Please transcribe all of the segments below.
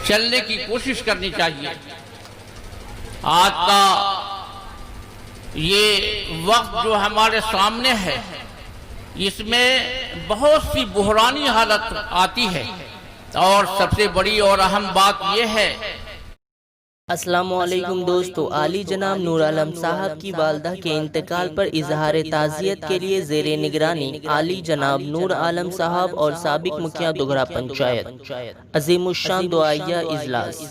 چلنے کی کوشش کرنی چاہیے۔ آج کا یہ وقت جو ہمارے سامنے ہے اس میں بہت سی بحرانی حالت آتی ہے، اور سب سے بڑی اور اہم بات یہ ہے۔ السلام علیکم دوستو، عالی جناب نور عالم صاحب کی والدہ کے انتقال پر اظہار تعزیت کے لیے زیر نگرانی عالی جناب نور عالم صاحب اور سابق مکھیا دگرا پنچایت عظیم الشان دعائیہ اجلاس۔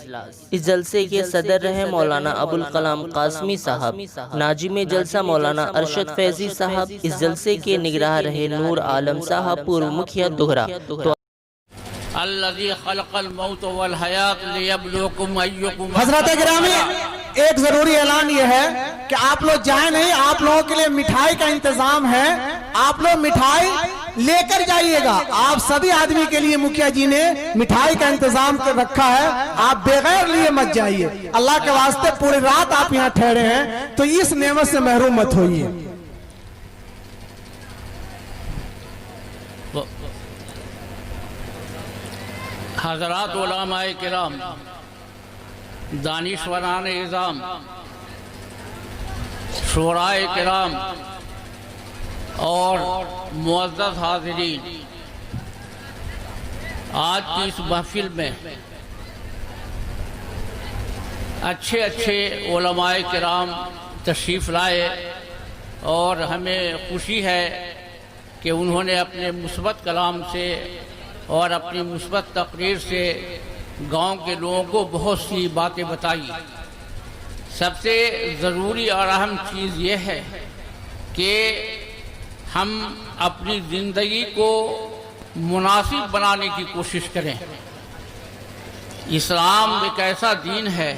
اس جلسے کے صدر رہے مولانا ابوالکلام قاسمی صاحب، ناظم جلسہ مولانا ارشد فیضی صاحب، اس جلسے کے نگراں رہے نور عالم صاحب پورو مکھیا دگرا۔ الذی خلق الموت والحیات لیبلوکم ایکم۔ حضرات گرامی، ایک ضروری اعلان یہ ہے کہ آپ لوگ جائیں نہیں، آپ لوگوں کے لیے مٹھائی کا انتظام ہے، آپ لوگ مٹھائی لے کر جائیے گا۔ آپ سبھی آدمی کے لیے مکھیا جی نے مٹھائی کا انتظام کر رکھا ہے، آپ بغیر لیے مت جائیے۔ اللہ کے واسطے پوری رات آپ یہاں ٹھہرے ہیں تو اس نعمت سے محروم مت ہوئیے۔ حضرات علماء کرام، دانشوران اعظام، شورائے کرام اور معزز حاضرین، آج کی اس محفل میں اچھے علماء کرام تشریف لائے، اور ہمیں خوشی ہے کہ انہوں نے اپنے مثبت کلام سے اور اپنی مثبت تقریر سے گاؤں کے لوگوں کو بہت سی باتیں بتائی۔ سب سے ضروری اور اہم چیز یہ ہے کہ ہم اپنی زندگی کو مناسب بنانے کی کوشش کریں۔ اسلام ایک ایسا دین ہے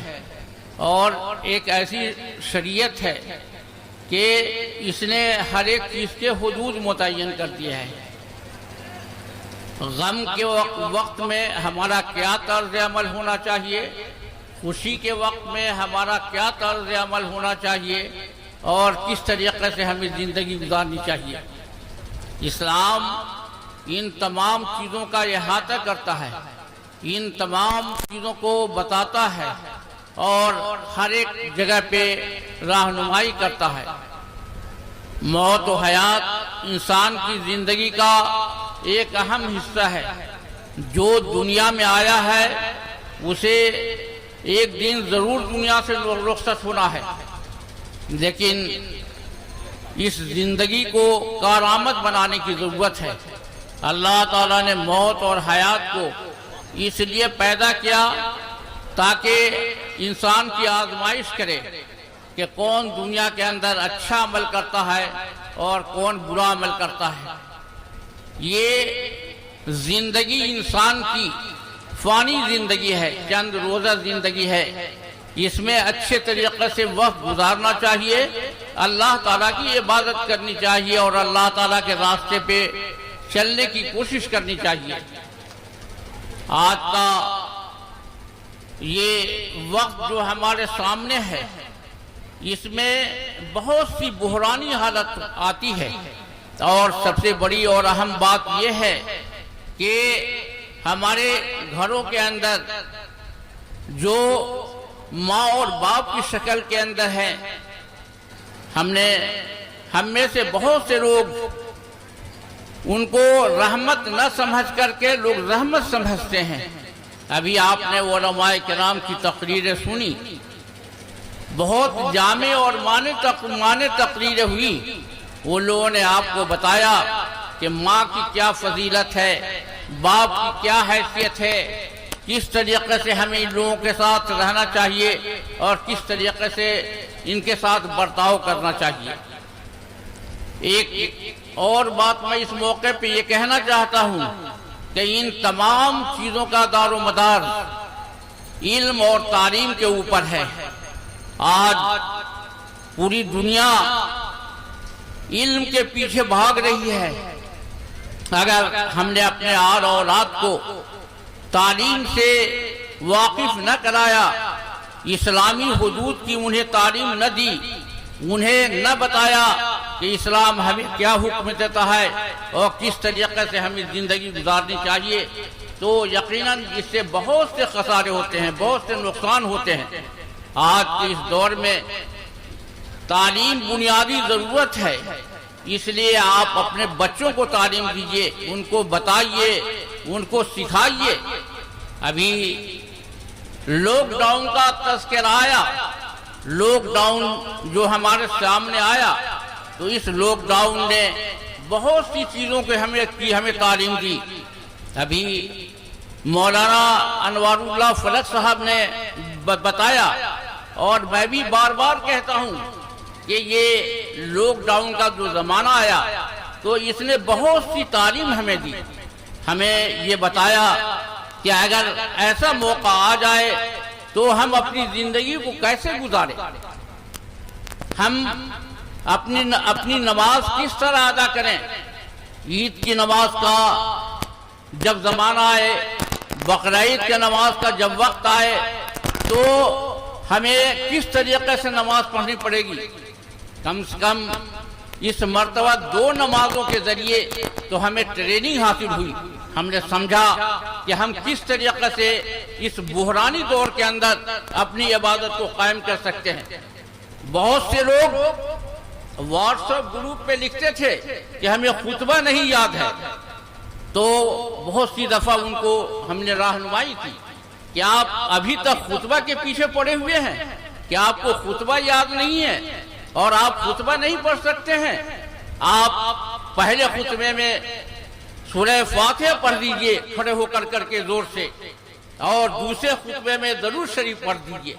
اور ایک ایسی شریعت ہے کہ اس نے ہر ایک چیز کے حدود متعین کر دیے ہیں۔ غم کے وقت میں ہمارا کیا طرز عمل ہونا چاہیے، خوشی کے وقت میں ہمارا کیا طرز عمل ہونا چاہیے، اور کس طریقے سے ہمیں زندگی گزارنی چاہیے۔ اسلام ان تمام چیزوں کا احاطہ کرتا ہے، ان تمام چیزوں کو بتاتا ہے اور ہر ایک جگہ پہ رہنمائی کرتا ہے۔ موت و حیات انسان کی زندگی کا ایک اہم حصہ ہے۔ جو دنیا میں آیا ہے اسے ایک دن ضرور دنیا سے رخصت ہونا ہے، لیکن اس زندگی کو کارآمد بنانے کی ضرورت ہے۔ اللہ تعالیٰ نے موت اور حیات کو اس لیے پیدا کیا تاکہ انسان کی آزمائش کرے کہ کون دنیا کے اندر اچھا عمل کرتا ہے اور کون برا عمل کرتا ہے۔ یہ زندگی انسان کی فانی زندگی ہے، چند روزہ زندگی ہے، اس میں اچھے طریقے سے وقت گزارنا چاہیے، اللہ تعالیٰ کی عبادت کرنی چاہیے اور اللہ تعالیٰ کے راستے پہ چلنے کی کوشش کرنی چاہیے۔ آج کا یہ وقت جو ہمارے سامنے ہے اس میں بہت سی بحرانی حالت آتی ہے، اور سب سے بڑی اور اہم بات یہ ہے کہ ہمارے گھروں کے اندر جو ماں اور باپ کی شکل کے اندر ہے، ہم میں سے بہت سے لوگ ان کو رحمت نہ سمجھ کر کے لوگ رحمت سمجھتے ہیں۔ ابھی آپ نے علماء کرام کی تقریریں سنی، بہت جامع اور معنی تقریریں ہوئی۔ وہ لوگوں نے آپ کو بتایا کہ ماں کی کیا فضیلت ہے، باپ کی کیا حیثیت ہے، کس طریقے سے ہمیں ان لوگوں کے ساتھ رہنا چاہیے اور کس طریقے سے ان کے ساتھ برتاؤ کرنا چاہیے۔ ایک اور بات میں اس موقع پہ یہ کہنا چاہتا ہوں کہ ان تمام چیزوں کا دار و مدار علم اور تعلیم کے اوپر ہے۔ آج پوری دنیا علم کے پیچھے بھاگ رہی ہے۔ اگر ہم نے اپنے آل اولاد کو تعلیم سے واقف نہ کرایا، اسلامی حدود کی انہیں تعلیم نہ دی، انہیں نہ بتایا کہ اسلام ہمیں کیا حکم دیتا ہے اور کس طریقے سے ہمیں زندگی گزارنی چاہیے، تو یقیناً اس سے بہت سے خسارے ہوتے ہیں، بہت سے نقصان ہوتے ہیں۔ آج کے اس دور میں تعلیم بنیادی ضرورت ہے، اس لیے آپ اپنے بچوں کو تعلیم دیجیے، ان کو بتائیے، ان کو سکھائیے۔ ابھی لاک ڈاؤن کا تذکرہ آیا، لاک ڈاؤن جو ہمارے سامنے آیا، تو اس لاک ڈاؤن نے بہت سی چیزوں کے ہمیں تعلیم دی۔ ابھی مولانا انوار اللہ فلک صاحب نے بتایا، اور میں بھی بار بار کہتا ہوں کہ یہ لاک ڈاؤن کا جو زمانہ آیا تو اس نے بہت سی تعلیم ہمیں دی، ہمیں یہ بتایا کہ اگر ایسا موقع آ جائے تو ہم اپنی زندگی کو کیسے گزاریں، ہم اپنی نماز کس طرح ادا کریں۔ عید کی نماز کا جب زمانہ آئے، بقرعید کی نماز کا جب وقت آئے، تو ہمیں کس طریقے سے نماز پڑھنی پڑے گی۔ کم سے کم اس مرتبہ 2 نمازوں کے ذریعے تو ہمیں ٹریننگ حاصل ہوئی، ہم نے سمجھا کہ ہم کس طریقے سے اس بحرانی دور کے اندر اپنی عبادت کو قائم کر سکتے ہیں۔ بہت سے لوگ واٹس ایپ گروپ پہ لکھتے تھے کہ ہمیں خطبہ نہیں یاد ہے، تو بہت سی دفعہ ان کو ہم نے رہنمائی کی کہ آپ ابھی تک خطبہ کے پیچھے پڑے ہوئے ہیں، کہ آپ کو خطبہ یاد نہیں ہے اور آپ خطبہ نہیں پڑھ سکتے ہیں۔ آپ پہلے خطبے میں سورہ فاتحہ پڑھ دیجئے کھڑے ہو کر کے زور سے، اور دوسرے خطبے میں درود شریف پڑھ دیجئے۔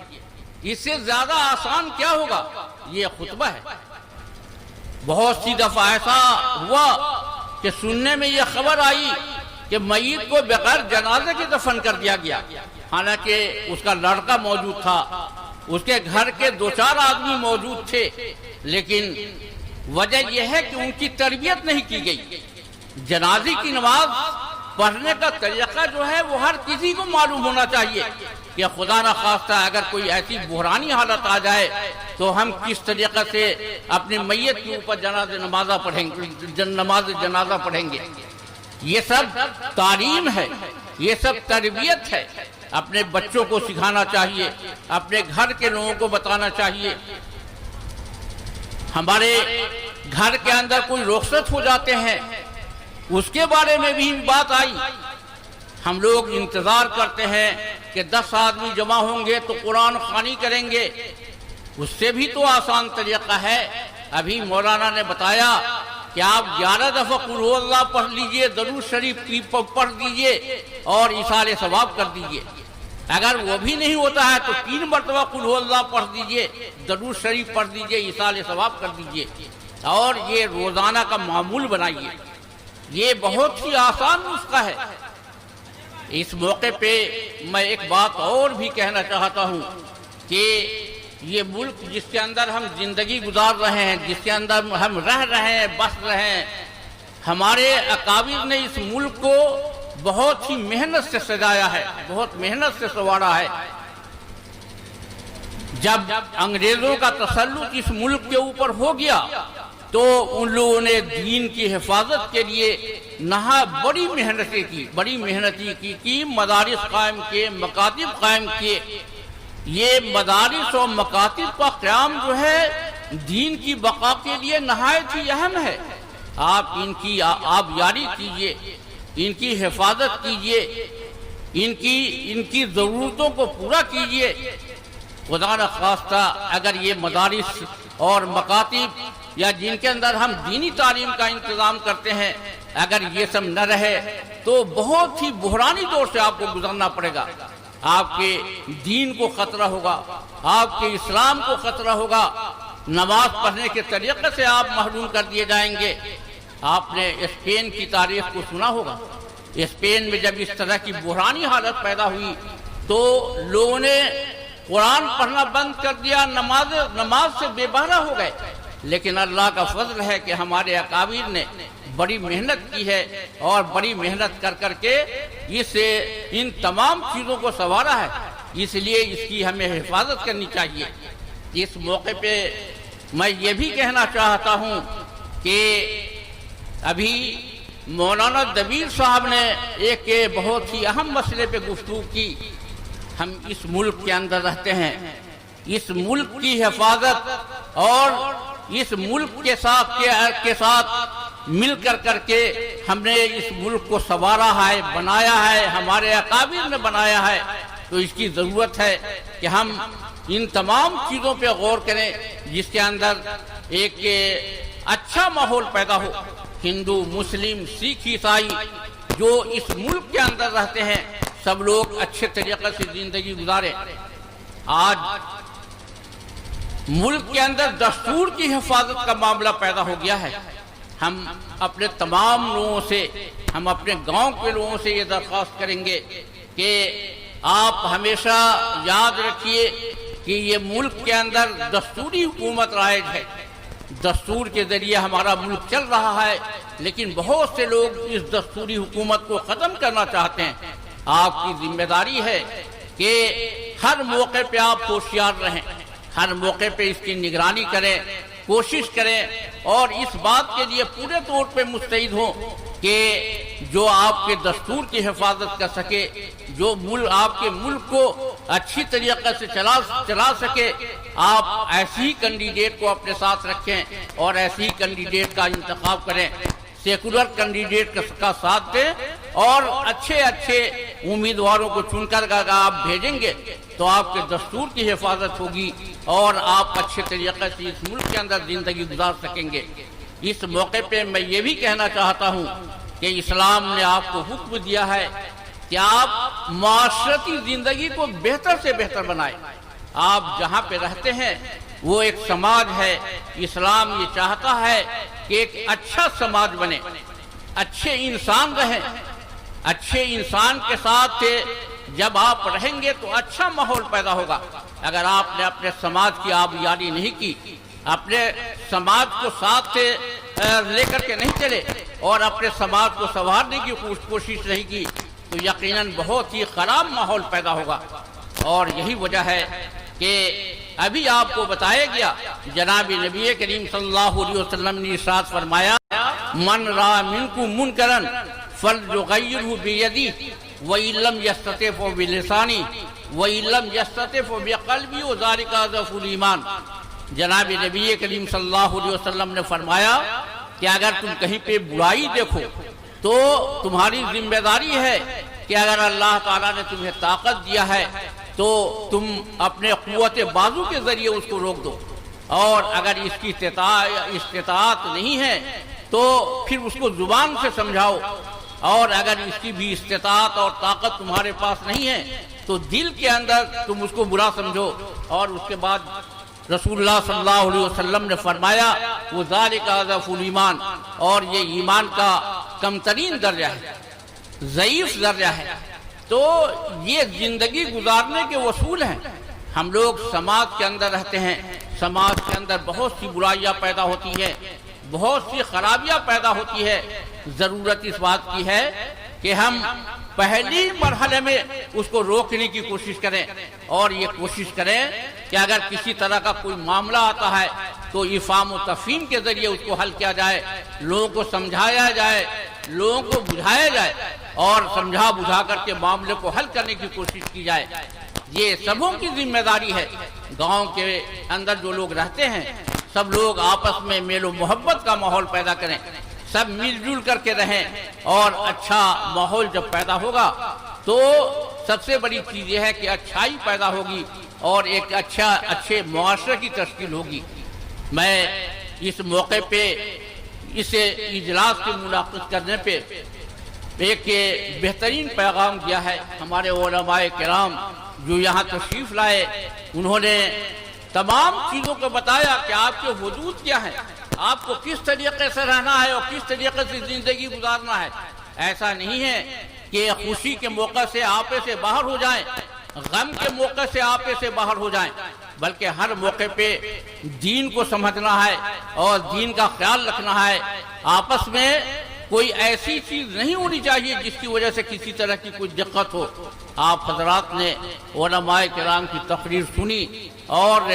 اس سے زیادہ آسان کیا ہوگا؟ یہ خطبہ ہے۔ بہت سی دفعہ ایسا ہوا کہ سننے میں یہ خبر آئی کہ میت کو بغیر جنازے کے دفن کر دیا گیا، حالانکہ اس کا لڑکا موجود تھا، اس کے گھر کے 2-4 آدمی موجود تھے، لیکن وجہ یہ ہے کہ ان کی تربیت نہیں کی گئی۔ جنازے کی نماز پڑھنے کا طریقہ جو ہے وہ ہر کسی کو معلوم ہونا چاہیے کہ خدا نہ خواستہ اگر کوئی ایسی بحرانی حالت آ جائے تو ہم کس طریقے سے اپنے میت کے اوپر نماز جنازہ پڑھیں گے۔ یہ سب تعلیم ہے، یہ سب تربیت ہے، اپنے بچوں کو سکھانا چاہیے، اپنے گھر کے لوگوں کو بتانا چاہیے۔ ہمارے گھر کے اندر کوئی رخصت ہو جاتے ہیں، اس کے بارے میں بھی بات آئی۔ ہم لوگ انتظار کرتے ہیں کہ 10 آدمی جمع ہوں گے تو قرآن خوانی کریں گے، اس سے بھی تو آسان طریقہ ہے۔ ابھی مولانا نے بتایا کہ آپ 11 دفعہ قل ہو اللہ پڑھ لیجئے، درود شریف پڑھ دیجئے اور ایصال ثواب کر دیجئے۔ اگر وہ بھی نہیں ہوتا ہے تو 3 مرتبہ قل ہو اللہ پڑھ دیجئے، درود شریف پڑھ دیجئے، ایصال ثواب کر دیجئے، اور یہ روزانہ کا معمول بنائیے۔ یہ بہت ہی آسان نسخہ ہے۔ اس موقع پہ میں ایک بات اور بھی کہنا چاہتا ہوں کہ یہ ملک جس کے اندر ہم زندگی گزار رہے ہیں، جس کے اندر ہم رہ رہے ہیں، بس رہے ہیں، ہمارے اکابر نے اس ملک کو بہت ہی محنت سے سجایا ہے، بہت محنت سے سنوارا ہے۔ جب انگریزوں کا تسلط اس ملک کے اوپر ہو گیا تو ان لوگوں نے دین کی حفاظت کے لیے بڑی محنتیں کی، مدارس قائم کیے، مکاتب قائم کیے۔ یہ مدارس اور مکاتب کا قیام جو ہے دین کی بقا کے لیے نہایت ہی اہم ہے۔ آپ ان کی آبیاری کیجئے، ان کی حفاظت کیجئے، ان کی ضرورتوں کو پورا کیجئے۔ خدا نہ خواستہ اگر یہ مدارس اور مکاتب یا جن کے اندر ہم دینی تعلیم کا انتظام کرتے ہیں، اگر یہ سب نہ رہے تو بہت ہی بحرانی دور سے آپ کو گزرنا پڑے گا۔ آپ کے دین کو خطرہ ہوگا، آپ کے اسلام کو خطرہ ہوگا، نماز پڑھنے کے طریقے سے آپ محروم کر دیے جائیں گے۔ آپ نے اسپین کی تاریخ کو سنا ہوگا۔ اسپین میں جب اس طرح کی بحرانی حالت پیدا ہوئی تو لوگوں نے قرآن پڑھنا بند کر دیا، نماز سے بے بہرہ ہو گئے۔ لیکن اللہ کا فضل ہے کہ ہمارے اکابر نے بڑی محنت کی ہے اور بڑی محنت کر کے ان تمام چیزوں کو سنوارا ہے، اس لیے اس کی ہمیں حفاظت کرنی چاہیے۔ اس موقع پہ میں یہ بھی کہنا چاہتا ہوں کہ ابھی مولانا دبیر صاحب نے ایک بہت ہی اہم مسئلے پہ گفتگو کی. ہم اس ملک کے اندر رہتے ہیں، اس ملک کی حفاظت اور اس ملک کے ساتھ مل کر کے ہم نے اس ملک کو سنوارا ہے، بنایا ہے، ہمارے اکابر نے بنایا ہے. تو اس کی ضرورت ہے کہ ہم ان تمام چیزوں پہ غور کریں جس کے اندر ایک اچھا ماحول پیدا ہو. ہندو، مسلم، سکھ، عیسائی جو اس ملک کے اندر رہتے ہیں سب لوگ اچھے طریقے سے زندگی گزاریں. آج ملک کے اندر دستور کی حفاظت کا معاملہ پیدا ہو گیا ہے. ہم اپنے تمام لوگوں سے، ہم اپنے گاؤں کے لوگوں سے یہ درخواست کریں گے کہ آپ ہمیشہ یاد رکھیے کہ یہ ملک کے اندر دستوری حکومت رائج ہے. دستور کے ذریعے ہمارا ملک چل رہا ہے، لیکن بہت سے لوگ اس دستوری حکومت کو ختم کرنا چاہتے ہیں. آپ کی ذمہ داری ہے کہ ہر موقع پہ آپ ہوشیار رہیں، ہر موقع پہ اس کی نگرانی کریں، کوشش کریں اور اس بات کے لیے پورے طور پہ مستعد ہوں کہ جو آپ کے دستور کی حفاظت کر سکے، جو آپ کے ملک کو اچھی طریقے سے چلا سکے، آپ ایسی کینڈیڈیٹ کو اپنے ساتھ رکھیں اور ایسی کینڈیڈیٹ کا انتخاب کریں. سیکولر کینڈیڈیٹ کا ساتھ دیں اور اچھے امیدواروں کو چن کر اگر آپ بھیجیں گے تو آپ کے دستور کی حفاظت ہوگی اور آپ اچھے طریقے سے اس ملک کے اندر زندگی گزار سکیں گے. اس موقع پہ میں یہ بھی کہنا چاہتا ہوں کہ اسلام نے آپ کو حکم دیا ہے کہ آپ معاشرتی زندگی کو بہتر سے بہتر بنائیں. آپ جہاں پہ رہتے ہیں وہ ایک سماج ہے. اسلام یہ چاہتا ہے کہ ایک اچھا سماج بنے، اچھے انسان رہیں. اچھے انسان کے ساتھ جب آپ رہیں گے تو اچھا ماحول پیدا ہوگا. اگر آپ نے اپنے سماج کی آبیاری نہیں کی، اپنے سماج کو ساتھ لے کر کے نہیں چلے اور اپنے سماج کو سنوارنے کی کوشش نہیں کی تو یقیناً بہت ہی خراب ماحول پیدا ہوگا. اور یہی وجہ ہے کہ ابھی آپ کو بتایا گیا، جناب نبی کریم صلی اللہ علیہ وسلم نے ارشاد فرمایا، من را منکم منکرن فلیغیرہ بیدہ وَإِن لَّمْ يَسْتَطِعْ فَبِلِسَانِهِ وَإِن لَّمْ يَسْتَطِعْ فَبِقَلْبِهِ وَذَلِكَ أَضْعَفُ الْإِيمَانِ. جناب نبی کریم صلی اللہ علیہ وسلم نے فرمایا کہ اگر تم کہیں پہ برائی دیکھو تو تمہاری ذمہ داری ہے کہ اگر اللہ تعالیٰ نے تمہیں طاقت دیا ہے تو تم اپنے قوت بازو کے ذریعے اس کو روک دو، اور اگر اس کی استطاعت نہیں ہے تو پھر اس کو زبان سے سمجھاؤ، اور اگر اس کی بھی استطاعت اور طاقت تمہارے پاس نہیں ہے تو دل کے اندر تم اس کو برا سمجھو. اور اس کے بعد رسول اللہ صلی اللہ علیہ وسلم نے فرمایا وَذَلِكَ أَضْعَفُ الْإِيمَانِ، اور یہ ایمان کا کم ترین درجہ ہے، ضعیف درجہ ہے. تو یہ زندگی گزارنے کے اصول ہیں. ہم لوگ سماج کے اندر رہتے ہیں، سماج کے اندر بہت سی برائیاں پیدا ہوتی ہیں، بہت سی خرابیاں پیدا ہوتی ہے. ضرورت اس بات کی ہے کہ ہم پہلی مرحلے میں اس کو روکنے کی کوشش کریں اور یہ کوشش کریں کہ اگر کسی طرح کا کوئی معاملہ آتا ہے تو افہام و تفہیم کے ذریعے اس کو حل کیا جائے، لوگوں کو سمجھایا جائے، لوگوں کو بجھایا جائے اور سمجھا بجھا کر کے معاملے کو حل کرنے کی کوشش کی جائے. یہ سبوں کی ذمہ داری ہے. گاؤں کے اندر جو لوگ رہتے ہیں سب لوگ آپس میں میل و محبت کا ماحول پیدا کریں، سب مل جل کر کے رہیں، اور اچھا ماحول جب پیدا ہوگا تو سب سے بڑی چیز یہ ہے کہ اچھائی پیدا ہوگی اور ایک اچھے معاشرے کی تشکیل ہوگی. میں اس موقع پہ اس اجلاس کی منعقد کرنے پہ ایک بہترین پیغام دیا ہے. ہمارے علماء کرام جو یہاں تشریف لائے انہوں نے تمام چیزوں کو بتایا کہ آپ کے حدود کیا ہیں، آپ کو کس طریقے سے رہنا ہے اور کس طریقے سے زندگی گزارنا ہے. ایسا نہیں ہے کہ خوشی کے موقع سے آپے سے باہر ہو جائیں، غم کے موقع سے آپے سے باہر ہو جائیں، بلکہ ہر موقع پہ دین کو سمجھنا ہے اور دین کا خیال رکھنا ہے. آپس میں کوئی ایسی چیز نہیں ہونی چاہیے جس کی وجہ سے کسی طرح کی کوئی دقت ہو. آپ حضرات نے علماء کرام کی تقریر سنی اور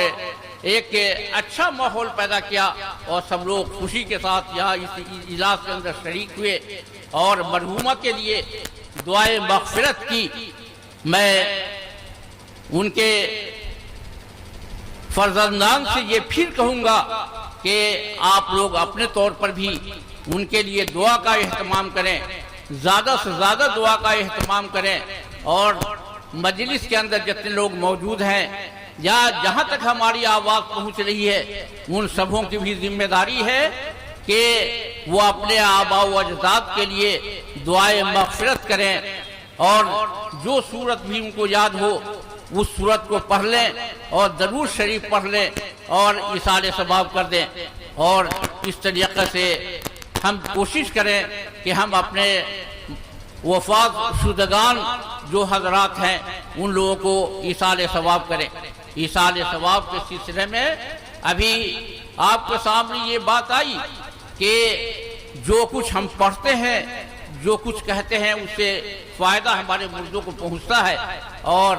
ایک اچھا ماحول پیدا کیا اور سب لوگ خوشی کے ساتھ یہاں اس اجلاس کے اندر شریک ہوئے اور مرحومہ کے لیے دعائے مغفرت کی۔ میں ان کے فرزندان سے یہ پھر کہوں گا کہ آپ لوگ اپنے طور پر بھی ان کے لیے دعا کا اہتمام کریں، زیادہ سے زیادہ دعا کا اہتمام کریں، اور مجلس کے اندر جتنے لوگ موجود ہیں یا جہاں تک ہماری آواز پہنچ رہی ہے ان سبوں کی بھی ذمہ داری ہے کہ وہ اپنے آباء و اجداد کے لیے دعائے مغفرت کریں، اور جو سورت بھی ان کو یاد ہو اس سورت کو پڑھ لیں اور درود شریف پڑھ لیں اور ایصال ثواب کر دیں۔ اور اس طریقے سے ہم کوشش کریں کہ ہم اپنے وفات شدگان جو حضرات ہیں ان لوگوں کو ایصال ثواب کریں۔ ایصال ثواب کے سلسلے میں ابھی آپ کے سامنے یہ بات آئی کہ جو کچھ ہم پڑھتے ہیں، جو کچھ کہتے ہیں، اس سے فائدہ ہمارے مردوں کو پہنچتا ہے، اور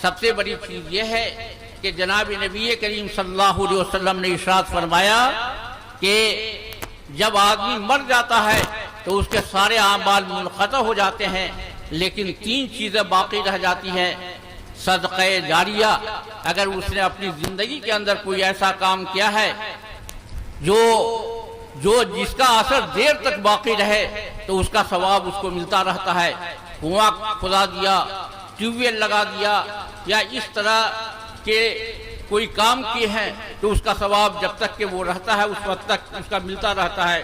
سب سے بڑی چیز یہ ہے کہ جناب نبی کریم صلی اللہ علیہ وسلم نے ارشاد فرمایا کہ جب آدمی مر جاتا ہے تو اس کے سارے اعمال منقطع ہو جاتے ہیں، لیکن 3 چیزیں باقی رہ جاتی ہیں۔ صدقہ جاریہ، اگر اس نے اپنی زندگی کے اندر کوئی ایسا کام کیا ہے جو جس کا اثر دیر تک باقی رہے تو اس کا ثواب اس کو ملتا رہتا ہے۔ کنواں کھدا دیا، ٹیوب ویل لگا دیا، یا اس طرح کے کوئی کام کیے ہیں تو اس کا ثواب جب تک کہ وہ رہتا ہے اس وقت تک اس کا ملتا رہتا ہے۔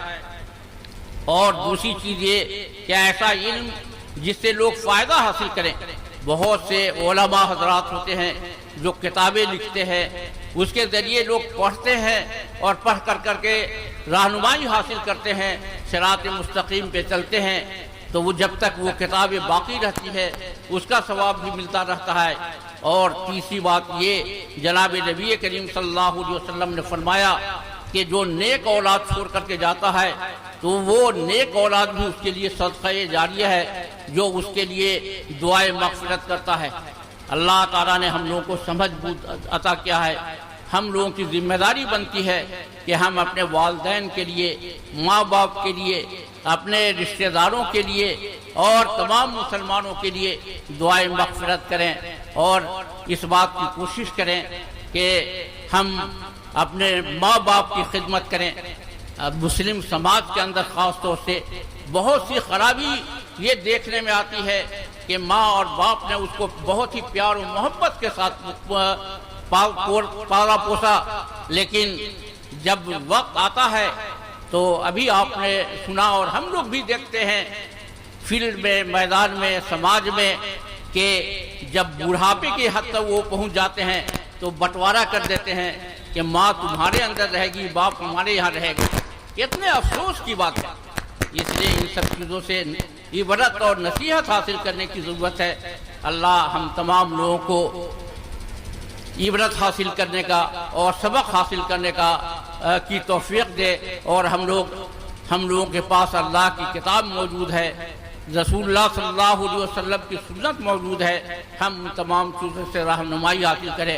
اور دوسری چیز یہ کہ ایسا علم جس سے لوگ فائدہ حاصل کریں۔ بہت سے علماء حضرات ہوتے ہیں جو کتابیں لکھتے ہیں، اس کے ذریعے لوگ پڑھتے ہیں اور پڑھ کر کے رہنمائی حاصل کرتے ہیں، صراط مستقیم پہ چلتے ہیں، تو وہ جب تک وہ کتابیں باقی رہتی ہے اس کا ثواب بھی ملتا رہتا ہے۔ اور تیسری بات یہ، جناب نبی کریم صلی اللہ علیہ وسلم نے فرمایا کہ جو نیک اولاد چھوڑ کر کے جاتا ہے تو وہ نیک اولاد بھی اس کے لیے صدقہ جاریہ ہے، جو اس کے لیے دعائے مغفرت کرتا ہے۔ اللہ تعالیٰ نے ہم لوگوں کو سمجھ عطا کیا ہے۔ ہم لوگوں کی ذمہ داری بنتی ہے کہ ہم اپنے والدین کے لیے، ماں باپ کے لیے، اپنے رشتہ داروں کے لیے اور تمام مسلمانوں کے لیے دعائے مغفرت کریں، اور اس بات کی کوشش کریں کہ ہم اپنے ماں باپ کی خدمت کریں۔ مسلم سماج کے اندر خاص طور سے بہت سی خرابی یہ دیکھنے میں آتی ہے کہ ماں اور باپ نے اس کو بہت ہی پیار و محبت کے ساتھ پالا پوسا، لیکن جب وقت آتا ہے تو ابھی آپ نے سنا اور ہم لوگ بھی دیکھتے ہیں فیلڈ میں، میدان میں، سماج میں، کہ جب بڑھاپے کی حد تک وہ پہنچ جاتے ہیں تو بٹوارا کر دیتے ہیں کہ ماں تمہارے اندر رہے گی، باپ ہمارے یہاں رہے گا۔ کتنے افسوس کی بات ہے۔ اس لیے ان سب چیزوں سے عبرت اور نصیحت حاصل کرنے کی ضرورت ہے۔ اللہ ہم تمام لوگوں کو عبرت حاصل کرنے کا اور سبق حاصل کرنے کی توفیق دے، اور ہم لوگوں کے پاس اللہ کی کتاب موجود ہے، رسول اللہ صلی اللہ علیہ وسلم کی سنت موجود ہے، ہم تمام چیزوں سے رہنمائی حاصل کریں۔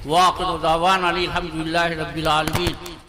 وآخر دعوانا الحمدللہ رب العالمین۔